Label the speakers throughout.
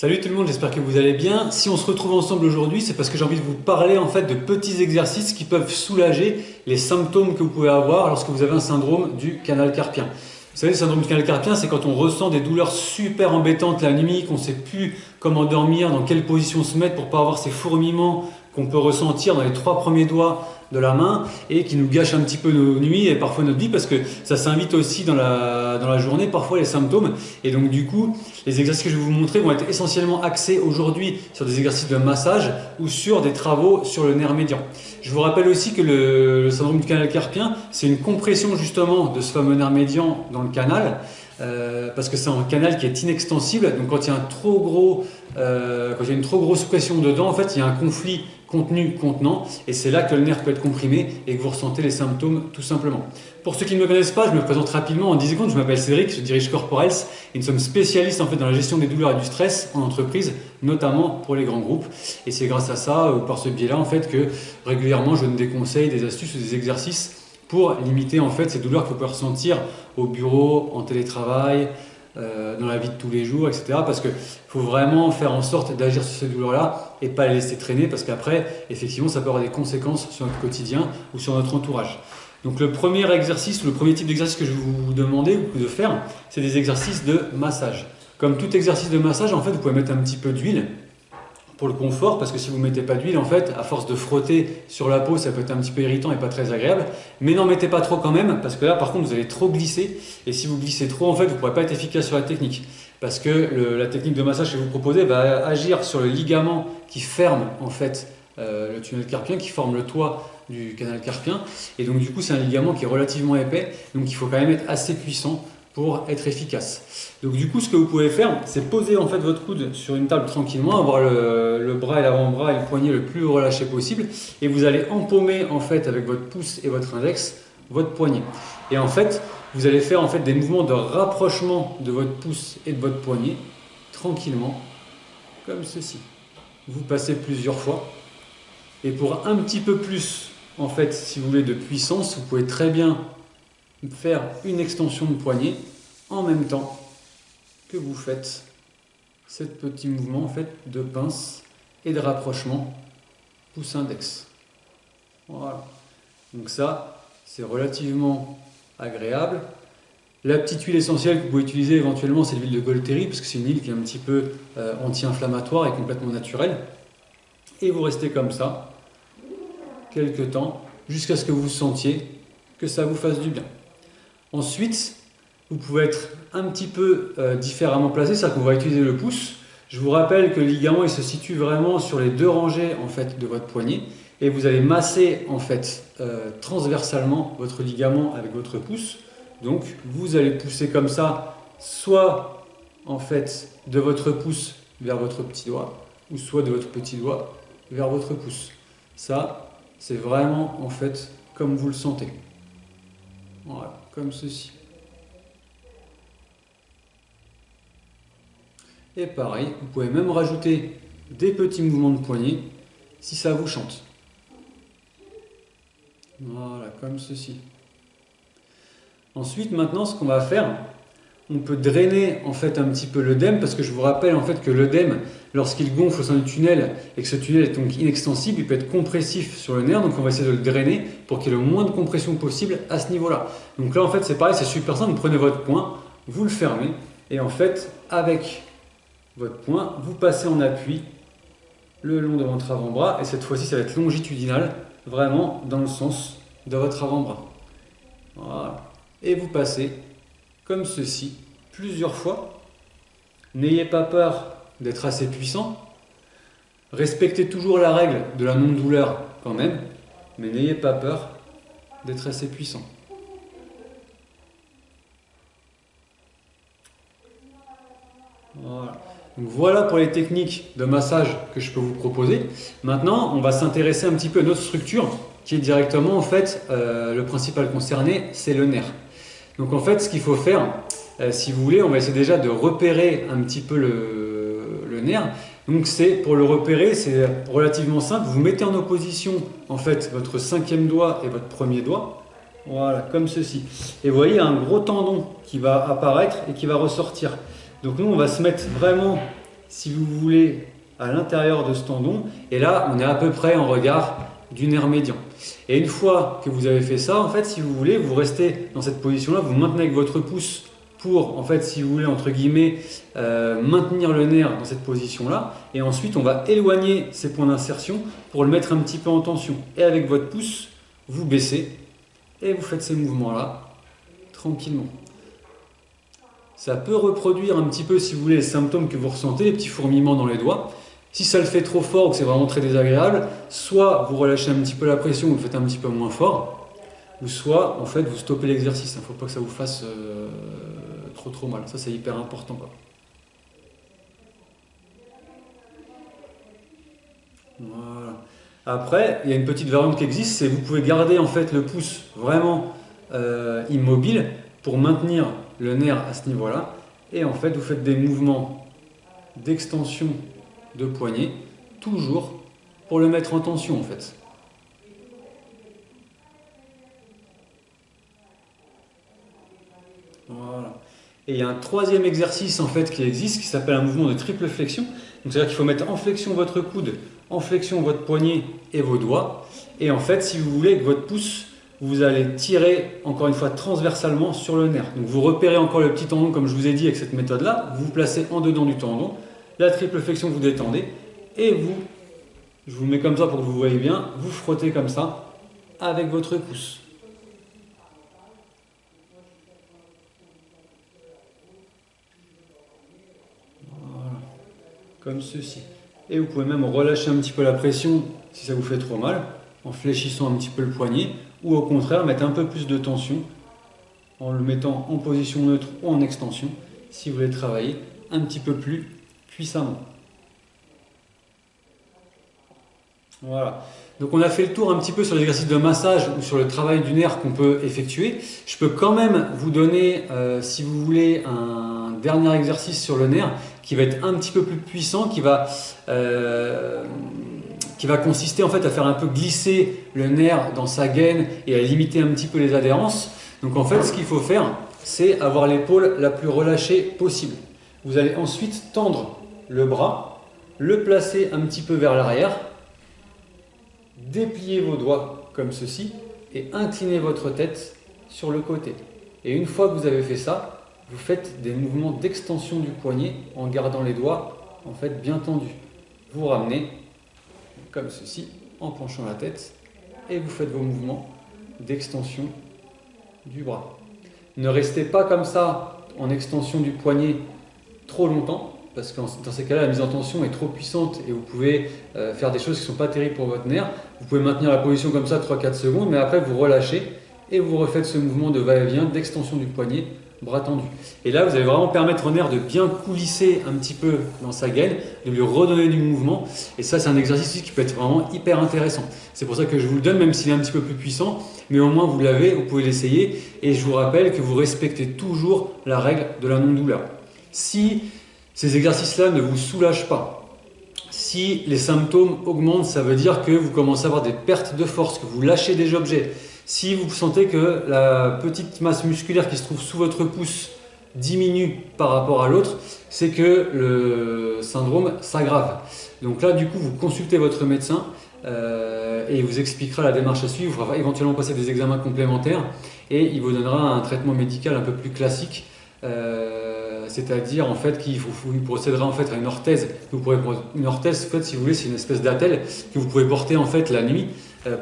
Speaker 1: Salut tout le monde, j'espère que vous allez bien. Si on se retrouve ensemble aujourd'hui, c'est parce que j'ai envie de vous parler en fait de petits exercices qui peuvent soulager les symptômes que vous pouvez avoir lorsque vous avez un syndrome du canal carpien. Vous savez, le syndrome du canal carpien, c'est quand on ressent des douleurs super embêtantes la nuit, qu'on ne sait plus comment dormir, dans quelle position se mettre pour ne pas avoir ces fourmillements qu'on peut ressentir dans les 3 premiers doigts de la main et qui nous gâche un petit peu nos nuits et parfois notre vie parce que ça s'invite aussi dans la journée, parfois les symptômes. Et donc du coup, les exercices que je vais vous montrer vont être essentiellement axés aujourd'hui sur des exercices de massage ou sur des travaux sur le nerf médian. Je vous rappelle aussi que le syndrome du canal carpien, c'est une compression justement de ce fameux nerf médian dans le canal. Parce que c'est un canal qui est inextensible, donc quand il y a quand il y a une trop grosse pression dedans, en fait, il y a un conflit contenu-contenant, et c'est là que le nerf peut être comprimé et que vous ressentez les symptômes tout simplement. Pour ceux qui ne me connaissent pas, je me présente rapidement en 10 secondes. Je m'appelle Cédric, je dirige Corporels et nous sommes spécialistes en fait dans la gestion des douleurs et du stress en entreprise, notamment pour les grands groupes. Et c'est grâce à ça, par ce biais-là, en fait, que régulièrement je donne des conseils, des astuces ou des exercices pour limiter en fait ces douleurs que vous pouvez ressentir au bureau, en télétravail, dans la vie de tous les jours, etc. Parce qu'il faut vraiment faire en sorte d'agir sur ces douleurs-là et pas les laisser traîner parce qu'après, effectivement, ça peut avoir des conséquences sur notre quotidien ou sur notre entourage. Donc le premier exercice, le premier type d'exercice que je vais vous demander de faire, c'est des exercices de massage. Comme tout exercice de massage, en fait, vous pouvez mettre un petit peu d'huile pour le confort, parce que si vous ne mettez pas d'huile, en fait, à force de frotter sur la peau, ça peut être un petit peu irritant et pas très agréable. Mais n'en mettez pas trop quand même, parce que là, par contre, vous allez trop glisser. Et si vous glissez trop, en fait, vous ne pourrez pas être efficace sur la technique. Parce que la technique de massage que je vais vous proposer va agir sur le ligament qui ferme, en fait, le tunnel carpien, qui forme le toit du canal carpien. Et donc, du coup, c'est un ligament qui est relativement épais. Donc, il faut quand même être assez puissant pour être efficace. Donc du coup, ce que vous pouvez faire, c'est poser en fait votre coude sur une table tranquillement, avoir le bras et l'avant-bras et le poignet le plus relâché possible, et vous allez empaumer en fait avec votre pouce et votre index votre poignet. Et en fait, vous allez faire en fait des mouvements de rapprochement de votre pouce et de votre poignet tranquillement, comme ceci. Vous passez plusieurs fois, et pour un petit peu plus en fait, si vous voulez, de puissance, vous pouvez très bien faire une extension de poignet en même temps que vous faites ce petit mouvement en fait de pince et de rapprochement pouce index. Voilà. Donc ça, c'est relativement agréable. La petite huile essentielle que vous pouvez utiliser éventuellement, c'est l'huile de Golteri, parce que c'est une huile qui est un petit peu anti-inflammatoire et complètement naturelle. Et vous restez comme ça quelques temps jusqu'à ce que vous sentiez que ça vous fasse du bien. Ensuite, vous pouvez être un petit peu différemment placé, c'est-à-dire qu'on va utiliser le pouce. Je vous rappelle que le ligament il se situe vraiment sur les 2 rangées en fait, de votre poignet et vous allez masser en fait, transversalement votre ligament avec votre pouce. Donc vous allez pousser comme ça, soit en fait, de votre pouce vers votre petit doigt ou soit de votre petit doigt vers votre pouce. Ça, c'est vraiment en fait comme vous le sentez. Voilà, comme ceci. Et pareil, vous pouvez même rajouter des petits mouvements de poignet si ça vous chante. Voilà, comme ceci. Ensuite, maintenant, ce qu'on va faire, on peut drainer en fait un petit peu l'œdème, parce que je vous rappelle en fait que l'œdème, lorsqu'il gonfle au sein du tunnel et que ce tunnel est donc inextensible, il peut être compressif sur le nerf, donc on va essayer de le drainer pour qu'il y ait le moins de compression possible à ce niveau-là. Donc là en fait c'est pareil, c'est super simple, vous prenez votre poing, vous le fermez et en fait avec votre poing, vous passez en appui le long de votre avant-bras et cette fois-ci ça va être longitudinal, vraiment dans le sens de votre avant-bras. Voilà. Et vous passez comme ceci, plusieurs fois. N'ayez pas peur d'être assez puissant. Respectez toujours la règle de la non-douleur quand même, mais n'ayez pas peur d'être assez puissant. Voilà. Donc voilà pour les techniques de massage que je peux vous proposer. Maintenant, on va s'intéresser un petit peu à notre structure, qui est directement en fait le principal concerné, c'est le nerf. Donc en fait, ce qu'il faut faire, si vous voulez, on va essayer déjà de repérer un petit peu le nerf. Donc pour le repérer, c'est relativement simple. Vous mettez en opposition en fait votre 5e doigt et votre 1er doigt. Voilà, comme ceci. Et vous voyez, il y a un gros tendon qui va apparaître et qui va ressortir. Donc nous, on va se mettre vraiment si vous voulez, à l'intérieur de ce tendon. Et là, on est à peu près en regard du nerf médian. Et une fois que vous avez fait ça, en fait, si vous voulez, vous restez dans cette position-là, vous maintenez avec votre pouce pour, en fait, si vous voulez, entre guillemets, maintenir le nerf dans cette position-là. Et ensuite, on va éloigner ces points d'insertion pour le mettre un petit peu en tension. Et avec votre pouce, vous baissez et vous faites ces mouvements-là tranquillement. Ça peut reproduire un petit peu, si vous voulez, les symptômes que vous ressentez, les petits fourmillements dans les doigts. Si ça le fait trop fort ou que c'est vraiment très désagréable, soit vous relâchez un petit peu la pression, vous le faites un petit peu moins fort, ou soit en fait vous stoppez l'exercice. Il ne faut pas que ça vous fasse trop mal. Ça c'est hyper important, quoi. Voilà. Après, il y a une petite variante qui existe, c'est que vous pouvez garder en fait le pouce vraiment immobile pour maintenir le nerf à ce niveau-là. Et en fait, vous faites des mouvements d'extension de poignet, toujours pour le mettre en tension en fait. Voilà. Et il y a un troisième exercice en fait qui existe qui s'appelle un mouvement de triple flexion. Donc c'est-à-dire qu'il faut mettre en flexion votre coude, en flexion votre poignet et vos doigts. Et en fait, si vous voulez, avec votre pouce, vous allez tirer encore une fois transversalement sur le nerf. Donc vous repérez encore le petit tendon comme je vous ai dit avec cette méthode-là. Vous vous placez en dedans du tendon. La triple flexion, vous détendez. Et vous, je vous mets comme ça pour que vous voyez bien, vous frottez comme ça avec votre pouce. Voilà. Comme ceci. Et vous pouvez même relâcher un petit peu la pression si ça vous fait trop mal, en fléchissant un petit peu le poignet, ou au contraire mettre un peu plus de tension en le mettant en position neutre ou en extension si vous voulez travailler un petit peu plus puissamment. Voilà. Donc on a fait le tour un petit peu sur l'exercice de massage ou sur le travail du nerf qu'on peut effectuer. Je peux quand même vous donner, si vous voulez, un dernier exercice sur le nerf qui va être un petit peu plus puissant, qui va consister en fait à faire un peu glisser le nerf dans sa gaine et à limiter un petit peu les adhérences. Donc en fait, ce qu'il faut faire, c'est avoir l'épaule la plus relâchée possible. Vous allez ensuite tendre le bras, le placer un petit peu vers l'arrière, déplier vos doigts comme ceci et incliner votre tête sur le côté. Et une fois que vous avez fait ça, vous faites des mouvements d'extension du poignet en gardant les doigts en fait bien tendus. Vous ramenez comme ceci en penchant la tête et vous faites vos mouvements d'extension du bras. Ne restez pas comme ça en extension du poignet trop longtemps parce que dans ces cas-là, la mise en tension est trop puissante et vous pouvez faire des choses qui ne sont pas terribles pour votre nerf. Vous pouvez maintenir la position comme ça 3-4 secondes, mais après vous relâchez et vous refaites ce mouvement de va-et-vient d'extension du poignet, bras tendu. Et là, vous allez vraiment permettre au nerf de bien coulisser un petit peu dans sa gaine, de lui redonner du mouvement. Et ça, c'est un exercice qui peut être vraiment hyper intéressant. C'est pour ça que je vous le donne, même s'il est un petit peu plus puissant, mais au moins vous l'avez, vous pouvez l'essayer. Et je vous rappelle que vous respectez toujours la règle de la non-douleur. Si ces exercices-là ne vous soulagent pas, si les symptômes augmentent, ça veut dire que vous commencez à avoir des pertes de force, que vous lâchez des objets. Si vous sentez que la petite masse musculaire qui se trouve sous votre pouce diminue par rapport à l'autre, c'est que le syndrome s'aggrave. Donc là, du coup, vous consultez votre médecin et il vous expliquera la démarche à suivre. Il faudra éventuellement passer des examens complémentaires et il vous donnera un traitement médical un peu plus classique. C'est-à-dire en fait qu'il procédera en fait à une orthèse. Une orthèse, en fait, si vous voulez, c'est une espèce d'attelle que vous pouvez porter en fait la nuit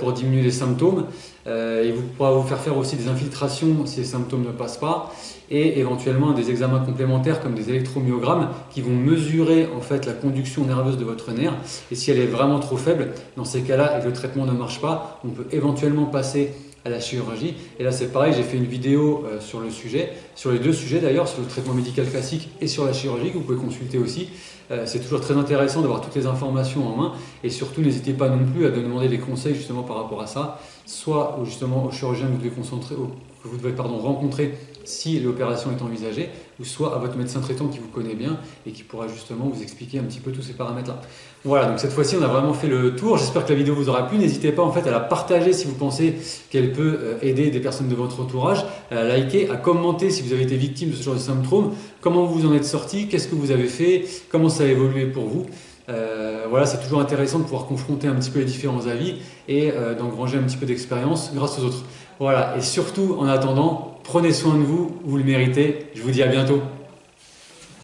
Speaker 1: pour diminuer les symptômes. Il pourra vous faire aussi des infiltrations si les symptômes ne passent pas, et éventuellement des examens complémentaires comme des électromyogrammes qui vont mesurer en fait la conduction nerveuse de votre nerf. Et si elle est vraiment trop faible, dans ces cas-là et que le traitement ne marche pas, on peut éventuellement passer à la chirurgie. Et là c'est pareil, j'ai fait une vidéo sur le sujet, sur les deux sujets d'ailleurs, sur le traitement médical classique et sur la chirurgie, que vous pouvez consulter aussi. C'est toujours très intéressant d'avoir toutes les informations en main, et surtout n'hésitez pas non plus à demander des conseils justement par rapport à ça, soit justement au chirurgien que vous devez rencontrer si l'opération est envisagée, ou soit à votre médecin traitant qui vous connaît bien et qui pourra justement vous expliquer un petit peu tous ces paramètres-là. Voilà, donc cette fois-ci on a vraiment fait le tour. J'espère que la vidéo vous aura plu. N'hésitez pas en fait à la partager si vous pensez qu'elle peut aider des personnes de votre entourage, à liker, à commenter si vous avez été victime de ce genre de symptômes, comment vous en êtes sorti, qu'est-ce que vous avez fait, comment ça ça a évolué pour vous. Voilà, c'est toujours intéressant de pouvoir confronter un petit peu les différents avis et d'engranger un petit peu d'expérience grâce aux autres. Voilà, et surtout, en attendant, prenez soin de vous, vous le méritez. Je vous dis à bientôt.